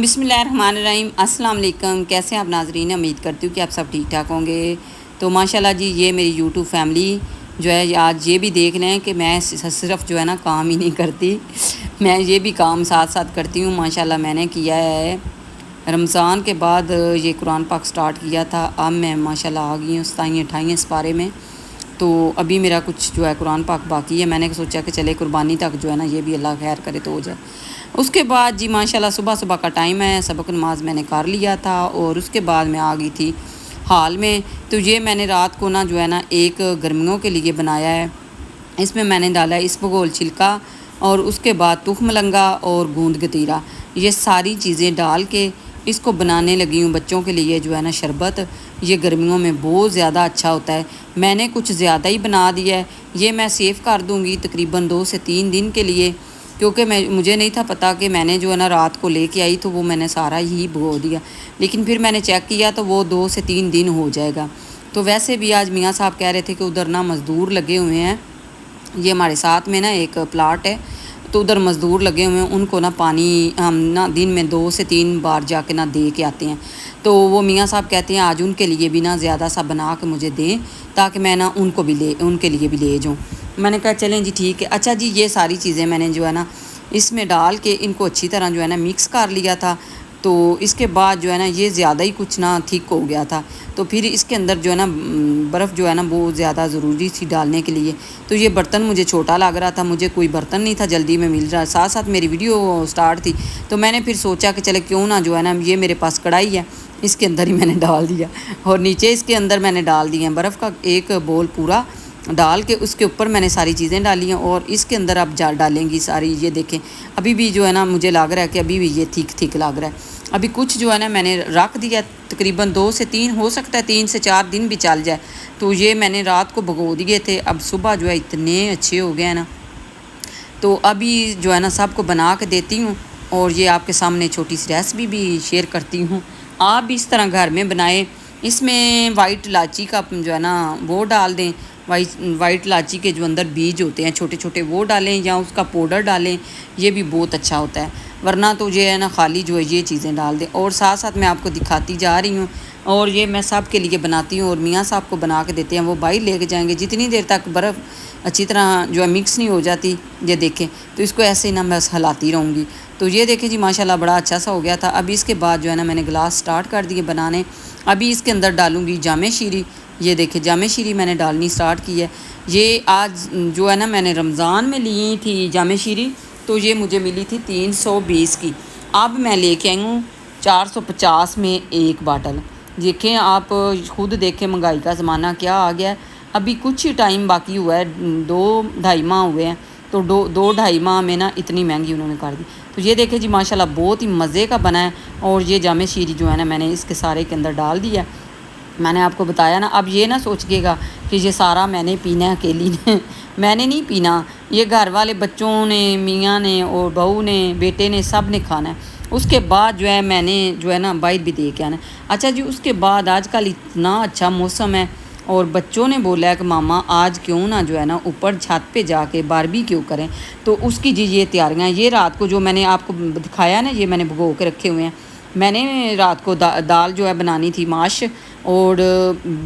بسم اللہ الرحمن الرحیم۔ السلام علیکم، کیسے ہیں آپ ناظرین؟ امید کرتی ہوں کہ آپ سب ٹھیک ٹھاک ہوں گے۔ تو ماشاءاللہ جی، یہ میری یوٹیوب فیملی جو ہے آج یہ بھی دیکھ لیں کہ میں صرف جو ہے نا کام ہی نہیں کرتی، میں یہ بھی کام ساتھ ساتھ کرتی ہوں۔ ماشاءاللہ میں نے کیا ہے رمضان کے بعد یہ قرآن پاک سٹارٹ کیا تھا، اب میں ماشاءاللہ آ گئی ہوں 27-28 سپارے میں۔ تو ابھی میرا کچھ جو ہے قرآن پاک باقی ہے، میں نے سوچا کہ چلے قربانی تک جو ہے نا یہ بھی اللہ خیر کرے تو ہو جائے۔ اس کے بعد جی ماشاءاللہ صبح کا ٹائم ہے، سبق نماز میں نے کر لیا تھا اور اس کے بعد میں آ گئی تھی حال میں۔ تو یہ میں نے رات کو نا جو ہے نا ایک گرمیوں کے لیے بنایا ہے، اس میں میں نے ڈالا ہے اسبگول چھلکا اور اس کے بعد تخم لنگا اور گوند گتیرا، یہ ساری چیزیں ڈال کے اس کو بنانے لگی ہوں بچوں کے لیے جو ہے نا شربت۔ یہ گرمیوں میں بہت زیادہ اچھا ہوتا ہے، میں نے کچھ زیادہ ہی بنا دیا ہے، یہ میں سیو کر دوں گی تقریباً 2 سے 3 دن کے لیے، کیونکہ مجھے نہیں تھا پتہ کہ میں نے جو ہے نا رات کو لے کے آئی تو وہ میں نے سارا ہی بھگو دیا، لیکن پھر میں نے چیک کیا تو وہ 2 سے 3 دن ہو جائے گا۔ تو ویسے بھی آج میاں صاحب کہہ رہے تھے کہ ادھر نا مزدور لگے ہوئے ہیں، یہ ہمارے ساتھ میں نا ایک پلاٹ ہے، تو ادھر مزدور لگے ہوئے ہیں، ان کو نا پانی ہم نا دن میں 2 سے 3 بار جا کے نا دے کے آتے ہیں۔ تو وہ میاں صاحب کہتے ہیں آج ان کے لیے بھی نا زیادہ سا بنا کے مجھے دیں تاکہ میں نا ان کے لیے بھی لے جاؤں۔ میں نے کہا چلیں جی ٹھیک ہے۔ اچھا جی، یہ ساری چیزیں میں نے جو ہے نا اس میں ڈال کے ان کو اچھی طرح جو ہے نا مکس کر لیا تھا۔ تو اس کے بعد جو ہے نا یہ زیادہ ہی کچھ نا ٹھیک ہو گیا تھا، تو پھر اس کے اندر جو ہے نا برف جو ہے نا بہت زیادہ ضروری تھی ڈالنے کے لیے۔ تو یہ برتن مجھے چھوٹا لگ رہا تھا، مجھے کوئی برتن نہیں تھا جلدی میں مل رہا، ساتھ ساتھ میری ویڈیو سٹارٹ تھی، تو میں نے پھر سوچا کہ چلے کیوں نہ جو ہے نا یہ میرے پاس کڑھائی ہے، اس کے اندر ہی میں نے ڈال دیا، اور نیچے اس کے اندر میں نے ڈال دی ہیں برف کا ایک بول پورا ڈال کے، اس کے اوپر میں نے ساری چیزیں ڈالی ہیں اور اس کے اندر اب ڈالیں گی ساری۔ یہ دیکھیں ابھی بھی جو ہے نا مجھے لگ رہا ہے کہ ابھی بھی یہ ٹھیک لگ رہا ہے۔ ابھی کچھ جو ہے نا میں نے رکھ دیا، تقریباً 2 سے 3 ہو سکتا ہے 3 سے 4 دن بھی چل جائے۔ تو یہ میں نے رات کو بھگو دیے تھے، اب صبح جو ہے اتنے اچھے ہو گئے ہیں نا، تو ابھی جو ہے نا سب کو بنا کے دیتی ہوں اور یہ آپ کے سامنے چھوٹی سی ریسپی بھی شیئر کرتی ہوں۔ آپ بھی اس طرح گھر میں بنائیں، اس میں وائٹ الائچی کا جو ہے نا وہ ڈال دیں، وائٹ الائچی کے جو اندر بیج ہوتے ہیں چھوٹے چھوٹے وہ ڈالیں یا اس کا پاؤڈر ڈالیں، یہ بھی بہت اچھا ہوتا ہے۔ ورنہ تو یہ ہے نا خالی جو ہے یہ چیزیں ڈال دیں، اور ساتھ ساتھ میں آپ کو دکھاتی جا رہی ہوں، اور یہ میں سب کے لیے بناتی ہوں اور میاں صاحب کو بنا کے دیتے ہیں، وہ باہر لے کے جائیں گے جتنی دیر تک برف اچھی طرح جو ہے مکس نہیں ہو جاتی۔ یہ دیکھیں تو اس کو ایسے ہی نا میں ہلاتی رہوں گی۔ تو یہ دیکھیں جی ماشاءاللہ بڑا اچھا سا ہو گیا تھا۔ ابھی اس کے بعد جو ہے نا میں نے گلاس سٹارٹ کر دیے بنانے، ابھی اس کے اندر ڈالوں گی جامع شیری۔ یہ دیکھیں جامع شیری میں نے ڈالنی سٹارٹ کی ہے۔ یہ آج جو ہے نا میں نے رمضان میں لی تھی جامع شیری، تو یہ مجھے ملی تھی 320 کی، اب میں لے کے آئی ہوں 450 میں ایک باٹل۔ دیکھیں آپ خود دیکھیں مہنگائی کا زمانہ کیا آ گیا ہے، ابھی کچھ ہی ٹائم باقی ہوا ہے، 2-2.5 ماہ ہوئے ہیں، تو 2-2.5 ماہ میں نا اتنی مہنگی انہوں نے کر دی۔ تو یہ دیکھیں جی ماشاءاللہ بہت ہی مزے کا بنا ہے، اور یہ جامع شیری جو ہے نا میں نے اس کے سارے کے اندر ڈال دیا۔ میں نے آپ کو بتایا نا، اب یہ نہ سوچئے گا کہ یہ سارا میں نے پینا ہے اکیلی نے، میں نے نہیں پینا، یہ گھر والے بچوں نے، میاں نے اور بہو نے، بیٹے نے، سب نے کھانا ہے۔ اس کے بعد جو ہے میں نے جو ہے نا باہر بھی دے کے آنا ہے۔ اچھا جی، اس کے بعد آج کل اتنا اچھا موسم ہے، اور بچوں نے بولا ہے کہ ماما آج کیوں نہ جو ہے نا اوپر چھت پہ جا کے باربی کیوں کریں، تو اس کی جی یہ تیاریاں، یہ رات کو جو میں نے آپ کو دکھایا نا، یہ میں نے بھگو کے رکھے ہوئے ہیں۔ میں نے رات کو دال جو ہے بنانی تھی ماش، اور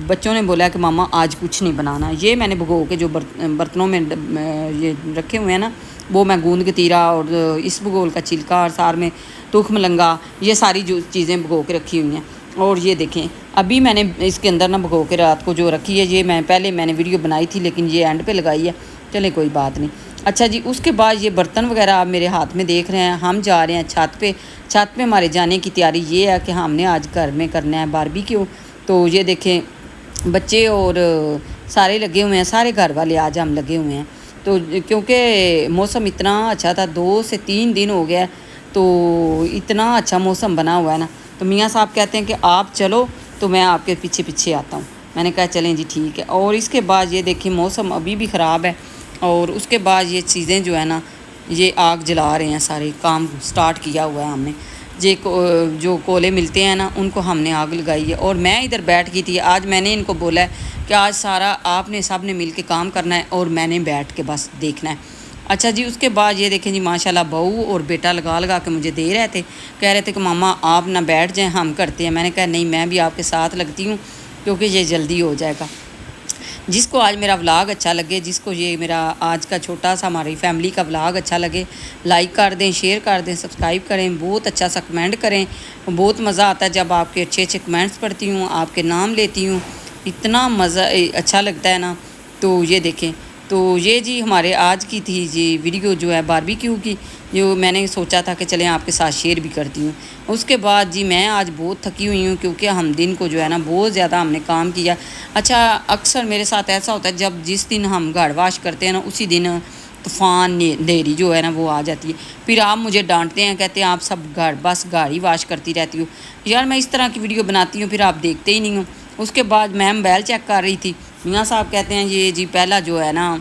بچوں نے بولا کہ ماما آج کچھ نہیں بنانا، یہ میں نے بھگو کے جو برتنوں میں یہ رکھے ہوئے ہیں نا، وہ میں گوند گتیرا اور اسبگول کا چھلکا اور سار میں تخم لنگا، یہ ساری جو چیزیں بھگو کے رکھی ہوئی ہیں۔ اور یہ دیکھیں ابھی میں نے اس کے اندر نہ بھگو کے رات کو جو رکھی ہے، یہ پہلے میں نے ویڈیو بنائی تھی لیکن یہ اینڈ پہ لگائی ہے، چلیں کوئی بات نہیں۔ اچھا جی، اس کے بعد یہ برتن وغیرہ آپ میرے ہاتھ میں دیکھ رہے ہیں، ہم جا رہے ہیں چھت پہ ہمارے جانے کی تیاری یہ ہے کہ ہم نے آج گھر میں کرنا ہے باربی کیو۔ تو یہ دیکھیں بچے اور سارے لگے ہوئے ہیں، سارے گھر والے آج ہم لگے ہوئے ہیں، تو کیونکہ موسم اتنا اچھا تھا، 2 سے 3 دن ہو گیا، تو اتنا اچھا موسم بنا ہوا ہے نا، تو میاں صاحب کہتے ہیں کہ آپ چلو تو میں آپ کے پیچھے پیچھے آتا ہوں۔ میں نے کہا چلیں جی ٹھیک ہے۔ اور اس کے بعد یہ دیکھیں موسم ابھی بھی خراب ہے، اور اس کے بعد یہ چیزیں جو ہے نا یہ آگ جلا رہے ہیں، سارے کام سٹارٹ کیا ہوا ہے ہم نے، جو کولے ملتے ہیں نا ان کو ہم نے آگ لگائی ہے، اور میں ادھر بیٹھ گئی تھی۔ آج میں نے ان کو بولا ہے کہ آج سارا آپ نے سب نے مل کے کام کرنا ہے اور میں نے بیٹھ کے بس دیکھنا ہے۔ اچھا جی اس کے بعد یہ دیکھیں جی ماشاءاللہ بہو اور بیٹا لگا لگا کے مجھے دے رہے تھے، کہہ رہے تھے کہ ماما آپ نہ بیٹھ جائیں ہم کرتے ہیں۔ میں نے کہا نہیں میں بھی آپ کے ساتھ لگتی ہوں کیونکہ یہ جلدی ہو جائے گا۔ جس کو آج میرا ولاگ اچھا لگے، جس کو یہ میرا آج کا چھوٹا سا ہماری فیملی کا ولاگ اچھا لگے، لائک کر دیں، شیئر کر دیں، سبسکرائب کریں، بہت اچھا سا کمنٹ کریں۔ بہت مزہ آتا ہے جب آپ کے اچھے اچھے کمنٹس پڑھتی ہوں، آپ کے نام لیتی ہوں، اتنا مزہ اچھا لگتا ہے نا۔ تو یہ دیکھیں، تو یہ جی ہمارے آج کی تھی جی ویڈیو جو ہے باربیکیو کی، جو میں نے سوچا تھا کہ چلیں آپ کے ساتھ شیئر بھی کرتی ہوں۔ اس کے بعد جی میں آج بہت تھکی ہوئی ہوں کیونکہ ہم دن کو جو ہے نا بہت زیادہ ہم نے کام کیا۔ اچھا اکثر میرے ساتھ ایسا ہوتا ہے جب جس دن ہم گاڑ واش کرتے ہیں نا اسی دن طوفان اندھیری جو ہے نا وہ آ جاتی ہے، پھر آپ مجھے ڈانٹتے ہیں، کہتے ہیں آپ سب بس گاڑی واش کرتی رہتی ہو۔ یار میں اس طرح کی ویڈیو بناتی ہوں پھر آپ دیکھتے ہی نہیں ہوں۔ اس کے بعد میں موبائل چیک کر رہی تھی، میاں صاحب کہتے ہیں یہ جی پہلا جو ہے نا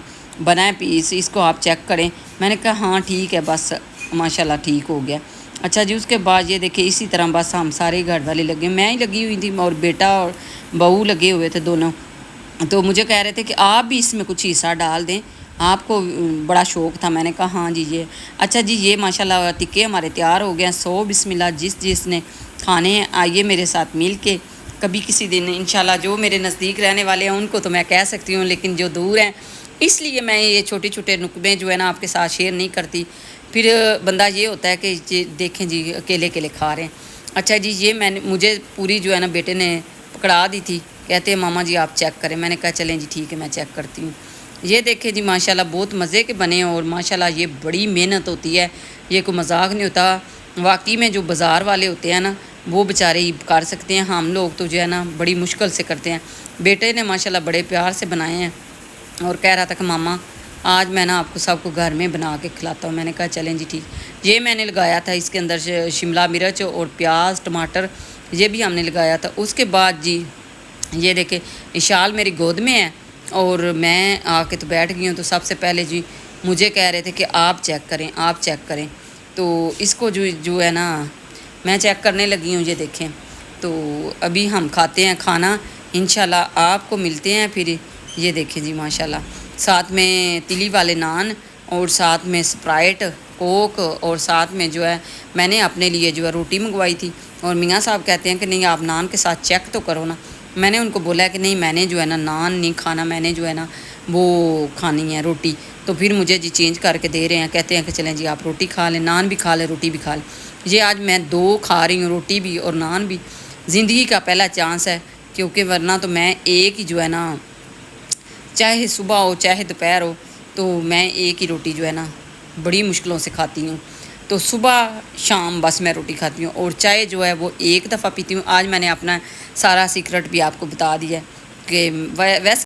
بنا ہے پیس، اس کو آپ چیک کریں۔ میں نے کہا ہاں ٹھیک ہے بس ماشاءاللہ ٹھیک ہو گیا۔ اچھا جی اس کے بعد یہ دیکھیں اسی طرح بس ہم سارے گھر والے لگے، میں ہی لگی ہوئی تھی اور بیٹا اور بہو لگے ہوئے تھے دونوں۔ تو مجھے کہہ رہے تھے کہ آپ بھی اس میں کچھ حصہ ڈال دیں، آپ کو بڑا شوق تھا۔ میں نے کہا ہاں جی یہ اچھا جی یہ ماشاءاللہ ٹکے ہمارے تیار ہو گئے ہیں۔ سو بسم اللہ، جس نے کھانے ہیں آئیے میرے ساتھ مل کے کبھی کسی دن انشاءاللہ۔ جو میرے نزدیک رہنے والے ہیں ان کو تو میں کہہ سکتی ہوں، لیکن جو دور ہیں اس لیے میں یہ چھوٹے چھوٹے نقبے جو ہے نا آپ کے ساتھ شیئر نہیں کرتی، پھر بندہ یہ ہوتا ہے کہ دیکھیں جی اکیلے اکیلے کھا رہے ہیں۔ اچھا جی یہ مجھے پوری جو ہے نا بیٹے نے پکڑا دی تھی، کہتے ہیں ماما جی آپ چیک کریں۔ میں نے کہا چلیں جی ٹھیک ہے میں چیک کرتی ہوں۔ یہ دیکھیں جی ماشاءاللہ بہت مزے کے بنے ہیں اور ماشاءاللہ یہ بڑی محنت ہوتی ہے، یہ کوئی مذاق نہیں ہوتا۔ واقعی میں جو بازار والے ہوتے ہیں نا وہ بیچارے ہی کر سکتے ہیں، ہم لوگ تو جو ہے نا بڑی مشکل سے کرتے ہیں۔ بیٹے نے ماشاءاللہ بڑے پیار سے بنائے ہیں اور کہہ رہا تھا کہ ماما آج میں نا آپ کو سب کو گھر میں بنا کے کھلاتا ہوں۔ میں نے کہا چلیں جی ٹھیک۔ یہ میں نے لگایا تھا اس کے اندر شملہ مرچ اور پیاز ٹماٹر، یہ بھی ہم نے لگایا تھا۔ اس کے بعد جی یہ دیکھیں اشال میری گود میں ہے اور میں آ کے تو بیٹھ گئی ہوں۔ تو سب سے پہلے جی مجھے کہہ رہے تھے کہ آپ چیک کریں آپ چیک کریں، تو اس کو جو ہے نا میں چیک کرنے لگی ہوں۔ یہ دیکھیں تو ابھی ہم کھاتے ہیں کھانا، انشاءاللہ آپ کو ملتے ہیں پھر۔ یہ دیکھیں جی ماشاءاللہ ساتھ میں تلی والے نان اور ساتھ میں سپرائٹ کوک اور ساتھ میں جو ہے میں نے اپنے لیے جو ہے روٹی منگوائی تھی۔ اور میاں صاحب کہتے ہیں کہ نہیں آپ نان کے ساتھ چیک تو کرو نا۔ میں نے ان کو بولا ہے کہ نہیں میں نے جو ہے نا نان نہیں کھانا، میں نے جو ہے نا وہ کھانی ہے روٹی۔ تو پھر مجھے جی چینج کر کے دے رہے ہیں، کہتے ہیں کہ چلیں جی آپ روٹی کھا لیں، نان بھی کھا لیں روٹی بھی کھا لیں۔ یہ آج میں دو کھا رہی ہوں، روٹی بھی اور نان بھی۔ زندگی کا پہلا چانس ہے کیونکہ ورنہ تو میں ایک ہی جو ہے نا چاہے صبح ہو چاہے دوپہر ہو تو میں ایک ہی روٹی جو ہے نا بڑی مشکلوں سے کھاتی ہوں۔ تو صبح شام بس میں روٹی کھاتی ہوں اور چائے جو ہے وہ ایک دفعہ پیتی ہوں۔ آج میں نے اپنا سارا سیکرٹ بھی آپ کو بتا دیا ہے کہ ویسے